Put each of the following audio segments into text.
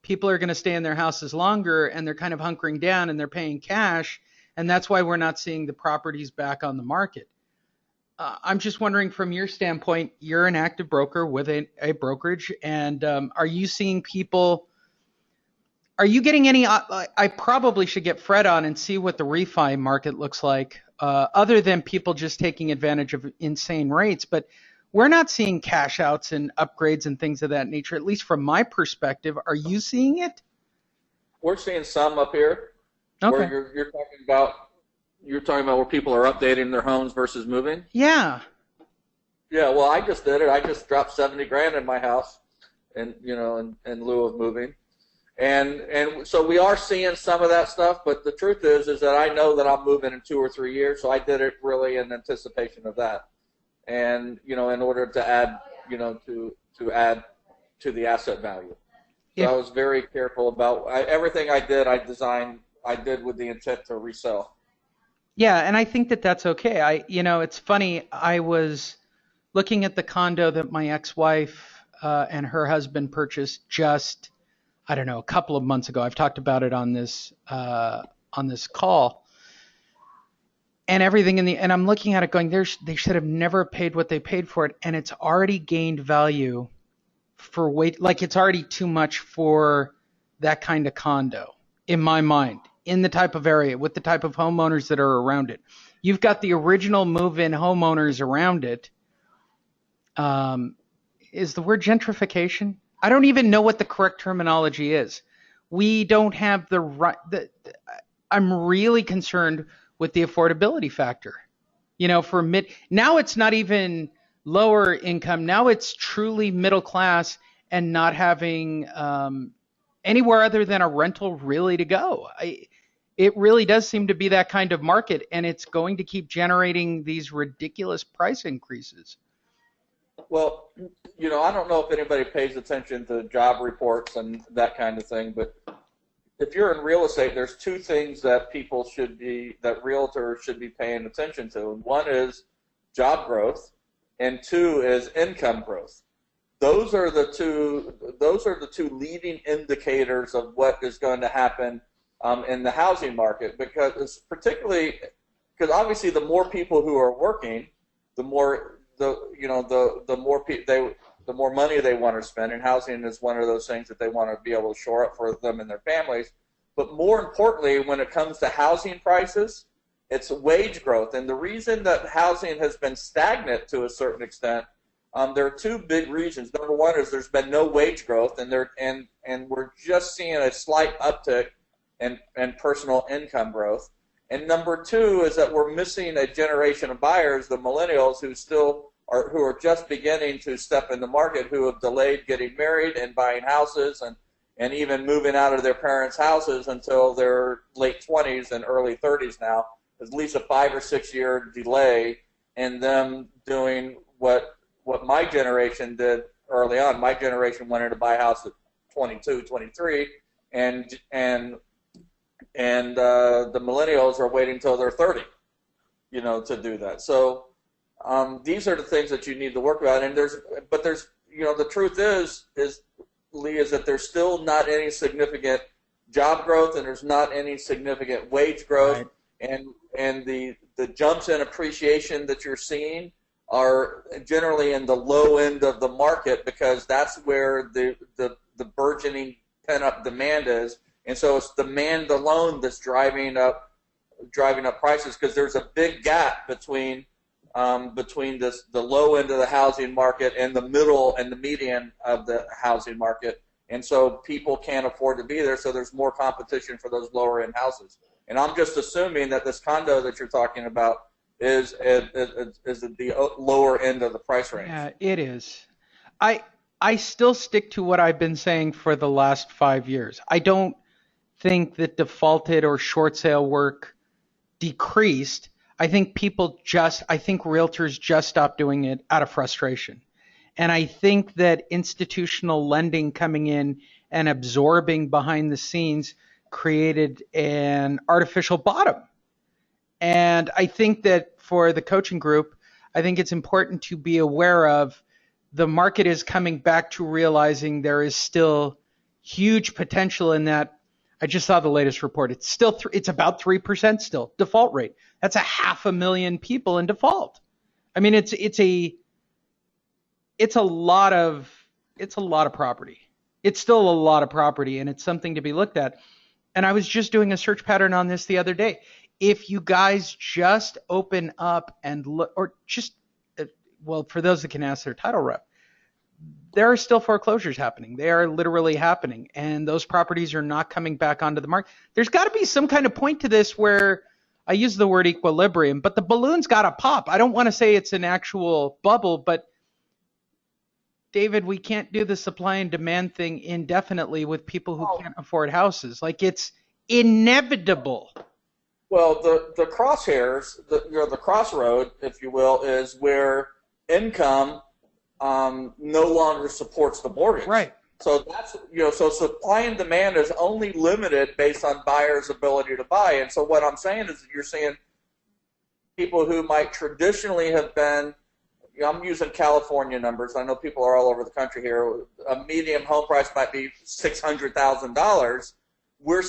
people are going to stay in their houses longer and they're kind of hunkering down and they're paying cash. And that's why we're not seeing the properties back on the market. I'm just wondering, from your standpoint, you're an active broker with a brokerage, and are you seeing people, are you getting any, I probably should get Fred on and see what the refi market looks like, other than people just taking advantage of insane rates, but we're not seeing cash outs and upgrades and things of that nature, at least from my perspective. Are you seeing it? We're seeing some up here. Okay. Where you're talking about where people are updating their homes versus moving? Yeah. Yeah, well, I just did it. I just dropped 70 grand in my house and in lieu of moving. And so we are seeing some of that stuff, but the truth is that I know that I'm moving in 2 or 3 years, so I did it really in anticipation of that. And, in order to add, to add to the asset value. So I was very careful about everything I did. I did with the intent to resell. Yeah, and I think that that's okay. It's funny. I was looking at the condo that my ex-wife and her husband purchased just, I don't know, a couple of months ago. I've talked about it on this call, and everything and I'm looking at it going, they should have never paid what they paid for it, and it's already gained value for like it's already too much for that kind of condo in my mind, in the type of area, with the type of homeowners that are around it. You've got the original move-in homeowners around it. Is the word gentrification? I don't even know what the correct terminology is. We don't have the right. I'm really concerned with the affordability factor. For now it's not even lower income. Now it's truly middle class and not having anywhere other than a rental really to go. It really does seem to be that kind of market, and it's going to keep generating these ridiculous price increases. Well, I don't know if anybody pays attention to job reports and that kind of thing, but if you're in real estate, there's two things that realtors should be paying attention to. One is job growth, and two is income growth. Those are the two leading indicators of what is going to happen in the housing market, because obviously the more people who are working, the more money they want to spend, and housing is one of those things that they want to be able to shore up for them and their families. But more importantly, when it comes to housing prices, it's wage growth. And the reason that housing has been stagnant to a certain extent, there are two big reasons. Number one is there's been no wage growth, and we're just seeing a slight uptick in personal income growth. And number two is that we're missing a generation of buyers, the millennials, who are just beginning to step in the market, who have delayed getting married and buying houses and even moving out of their parents' houses until their late 20s and early 30s now. There's at least a 5 or 6 year delay in them doing what my generation did early on. My generation wanted to buy a house at 22, 23, and the millennials are waiting until they're 30, to do that. So these are the things that you need to work about. And there's the truth is Lee, is that there's still not any significant job growth, and there's not any significant wage growth, right. And the jumps in appreciation that you're seeing are generally in the low end of the market, because that's where the burgeoning pent-up demand is. And so it's demand alone that's driving up prices, because there's a big gap between the low end of the housing market and the middle and the median of the housing market. And so people can't afford to be there, so there's more competition for those lower end houses. And I'm just assuming that this condo that you're talking about is at the lower end of the price range. Yeah, it is. I still stick to what I've been saying for the last 5 years. I don't think that defaulted or short sale work decreased. I think realtors just stopped doing it out of frustration. And I think that institutional lending coming in and absorbing behind the scenes created an artificial bottom. And I think that for the coaching group, I think it's important to be aware of the market is coming back to realizing there is still huge potential in that. I just saw the latest report. It's still it's about 3% still default rate. That's 500,000 people in default. I mean, it's a lot of property. It's still a lot of property, and it's something to be looked at. And I was just doing a search pattern on this the other day. If you guys just open up and look, or just, well, for those that can ask their title rep, there are still foreclosures happening. They are literally happening, and those properties are not coming back onto the market. There's got to be some kind of point to this where, I use the word equilibrium, but the balloon's got to pop. I don't want to say it's an actual bubble, but David, we can't do the supply and demand thing indefinitely with people who can't afford houses. Like, it's inevitable. Well, the crosshairs, the crossroad, if you will, is where income no longer supports the mortgage. Right. So that's, so supply and demand is only limited based on buyers' ability to buy. And so what I'm saying is that you're seeing people who might traditionally have been, I'm using California numbers. I know people are all over the country here. A median home price might be $600,000. We're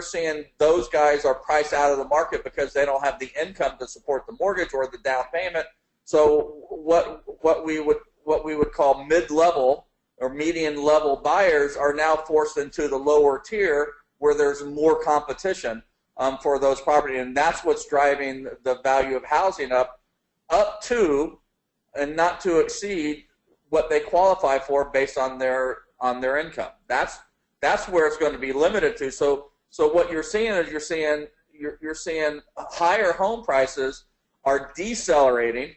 seeing those guys are priced out of the market because they don't have the income to support the mortgage or the down payment. So what we would call mid-level or median level buyers are now forced into the lower tier where there's more competition for those properties, and that's what's driving the value of housing up to and not to exceed what they qualify for based on their income. That's where it's going to be limited to. So what you're seeing is you're seeing higher home prices are decelerating,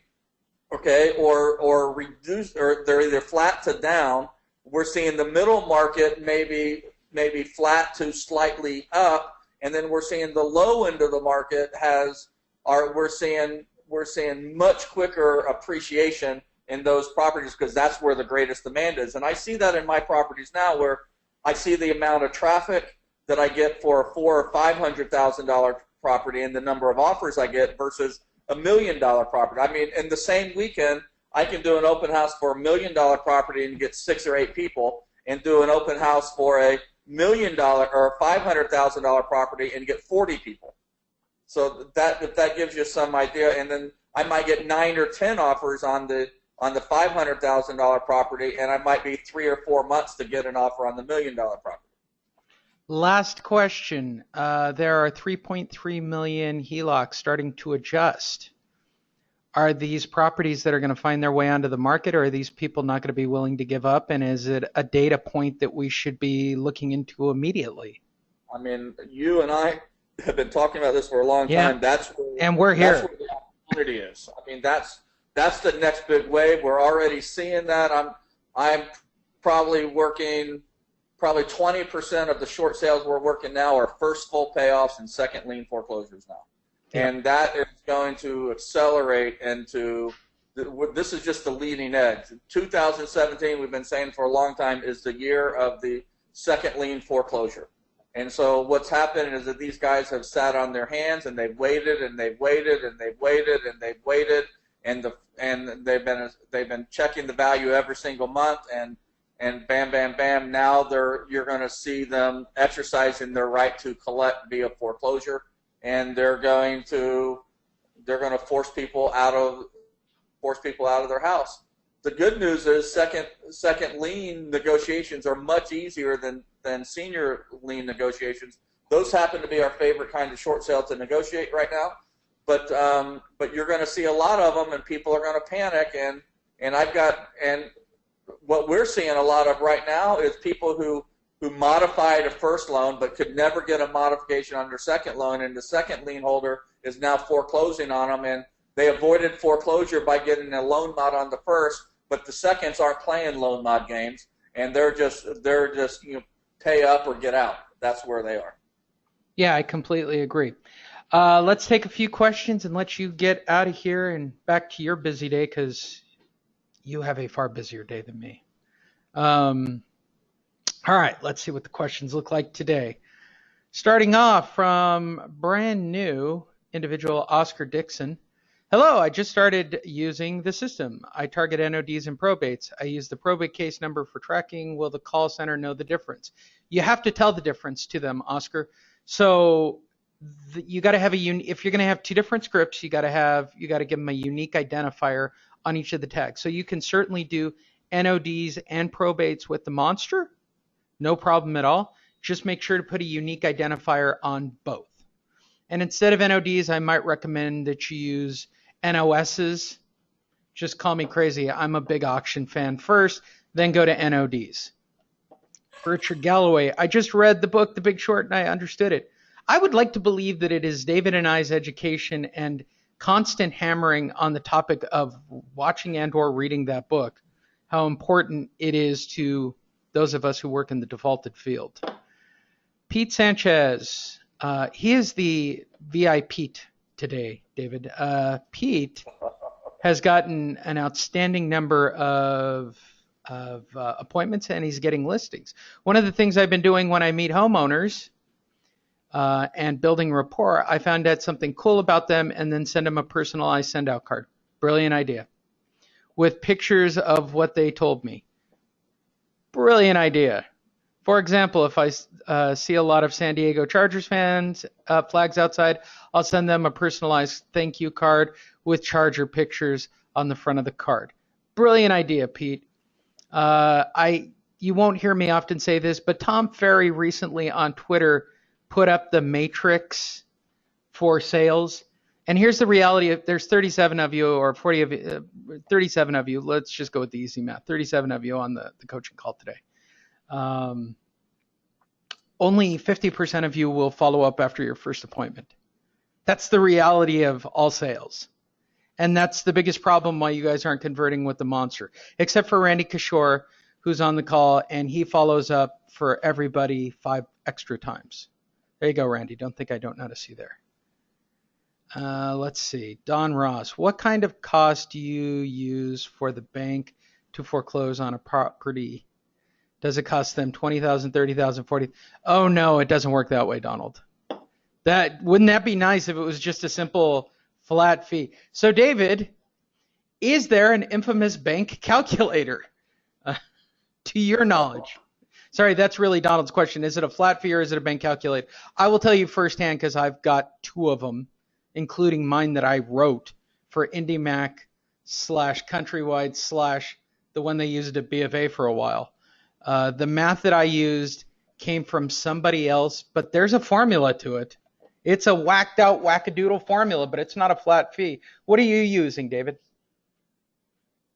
okay, or reduced, or they're either flat to down. We're seeing the middle market maybe flat to slightly up, and then we're seeing the low end of the market we're seeing much quicker appreciation in those properties because that's where the greatest demand is. And I see that in my properties now, where I see the amount of traffic that I get for a $400,000 or $500,000 property and the number of offers I get versus $1 million property. I mean, in the same weekend, I can do an open house for $1 million property and get 6 or 8 people, and do an open house for a $1 million or $500,000 property and get 40 people. So if that gives you some idea, and then I might get 9 or 10 offers on the $500,000 property, and I might be 3 or 4 months to get an offer on the $1 million property. Last question. There are 3.3 million HELOCs starting to adjust. Are these properties that are going to find their way onto the market, or are these people not going to be willing to give up? And is it a data point that we should be looking into immediately? I mean, you and I have been talking about this for a long time. And we're here. That's where the opportunity is. I mean, that's the next big wave. We're already seeing that. I'm probably working 20% of the short sales we're working now are first full payoffs and second lien foreclosures now. Yeah. And that is going to accelerate into, this is just the leading edge. 2017, we've been saying for a long time, is the year of the second lien foreclosure. And so what's happened is that these guys have sat on their hands, and they've waited and they've waited and they've waited and they've waited, and they've been checking the value every single month, and bam, bam, bam. Now you're going to see them exercising their right to collect via foreclosure, and they're going to force people out of their house. The good news is second lien negotiations are much easier than senior lien negotiations. Those happen to be our favorite kind of short sale to negotiate right now. But you're going to see a lot of them, and people are going to panic. And what we're seeing a lot of right now is people who modified a first loan but could never get a modification on their second loan, and the second lien holder is now foreclosing on them, and they avoided foreclosure by getting a loan mod on the first, but the seconds aren't playing loan mod games, and they're just pay up or get out. That's where they are. Yeah, I completely agree. Let's take a few questions and let you get out of here and back to your busy day, because you have a far busier day than me. All right, let's see what the questions look like today. Starting off from brand new individual Oscar Dixon. Hello, I just started using the system. I target NODs and probates. I use the probate case number for tracking. Will the call center know the difference? You have to tell the difference to them, Oscar. So you got to have if you're going to have two different scripts, you got to give them a unique identifier on each of the tags. So you can certainly do NODs and probates with the monster. No problem at all. Just make sure to put a unique identifier on both. And instead of NODs, I might recommend that you use NOSs. Just call me crazy. I'm a big auction fan first, then go to NODs. Richard Galloway, I just read the book, The Big Short, and I understood it. I would like to believe that it is David and I's education and constant hammering on the topic of watching and or reading that book, how important it is to those of us who work in the defaulted field. Pete Sanchez, he is the VIP today, David. Pete has gotten an outstanding number of appointments, and he's getting listings. One of the things I've been doing when I meet homeowners and building rapport, I found out something cool about them and then send them a personalized send-out card. Brilliant idea. With pictures of what they told me. Brilliant idea. For example, if I see a lot of San Diego Chargers fans flags outside, I'll send them a personalized thank you card with Charger pictures on the front of the card. Brilliant idea, Pete. You won't hear me often say this, but Tom Ferry recently on Twitter put up the matrix for sales. And here's the reality. There's 37 of you or 40 of you, 37 of you. Let's just go with the easy math. 37 of you on the coaching call today. Only 50% of you will follow up after your first appointment. That's the reality of all sales. And that's the biggest problem why you guys aren't converting with the monster, except for Randy Kishore, who's on the call, and he follows up for everybody 5 extra times. There you go, Randy. Don't think I don't notice you there. Let's see. Don Ross, what kind of cost do you use for the bank to foreclose on a property? Does it cost them $20,000, $30,000, $40,000? Oh, no, it doesn't work that way, Donald. Wouldn't that be nice if it was just a simple flat fee? So, David, is there an infamous bank calculator to your knowledge? Sorry, that's really Donald's question. Is it a flat fee or is it a bank calculator? I will tell you firsthand because I've got 2 of them, including mine that I wrote for IndyMac / Countrywide / the one they used at B of A for a while. The math that I used came from somebody else, but there's a formula to it. It's a whacked out wackadoodle formula, but it's not a flat fee. What are you using, David?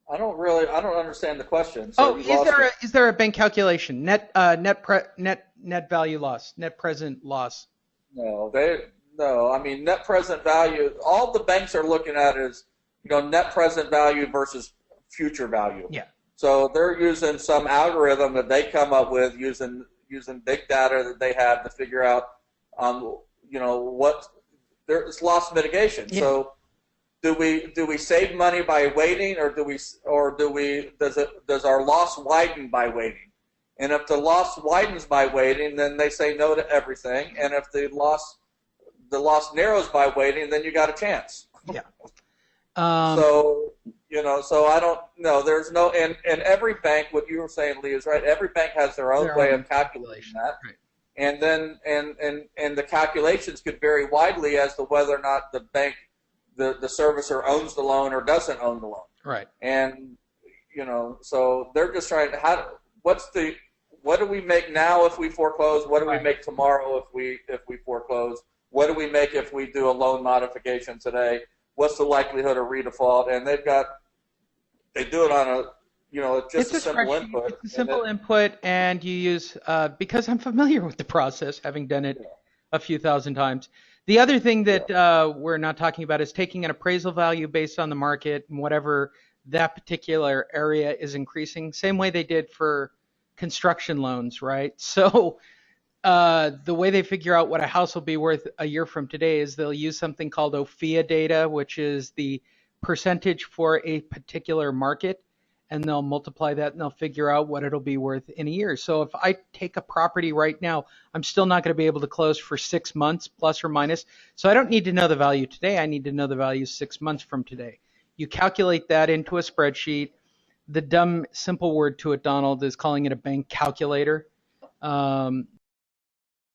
I don't understand the question. So is there a bank calculation? Net value loss, net present loss. No. I mean, net present value. All the banks are looking at is, net present value versus future value. Yeah. So they're using some algorithm that they come up with using big data that they have to figure out, what there's loss mitigation. Yeah. So do we save money by waiting, or does our loss widen by waiting? And if the loss widens by waiting, then they say no to everything. And if the loss narrows by waiting, then you got a chance. Yeah. So I don't know. There's no, and every bank, what you were saying, Lee, is right. Every bank has their own way of calculating that. Right. And then, and the calculations could vary widely as to whether or not the bank, the servicer owns the loan or doesn't own the loan. Right. And, so they're just trying to, what do we make now if we foreclose? What do we make tomorrow if we foreclose? What do we make if we do a loan modification today? What's the likelihood of redefault? And they do it on it's a simple input. It's a simple input, and you use, because I'm familiar with the process, having done it a few thousand times. The other thing that we're not talking about is taking an appraisal value based on the market and whatever that particular area is increasing, same way they did for construction loans, right? So the way they figure out what a house will be worth a year from today is they'll use something called OFIA data, which is the percentage for a particular market. and they'll multiply that and they'll figure out what it'll be worth in a year. So if I take a property right now, I'm still not going to be able to close for 6 months plus or minus. So I don't need to know the value today. I need to know the value 6 months from today. You calculate that into a spreadsheet. The dumb, simple word to it, Donald, is calling it a bank calculator.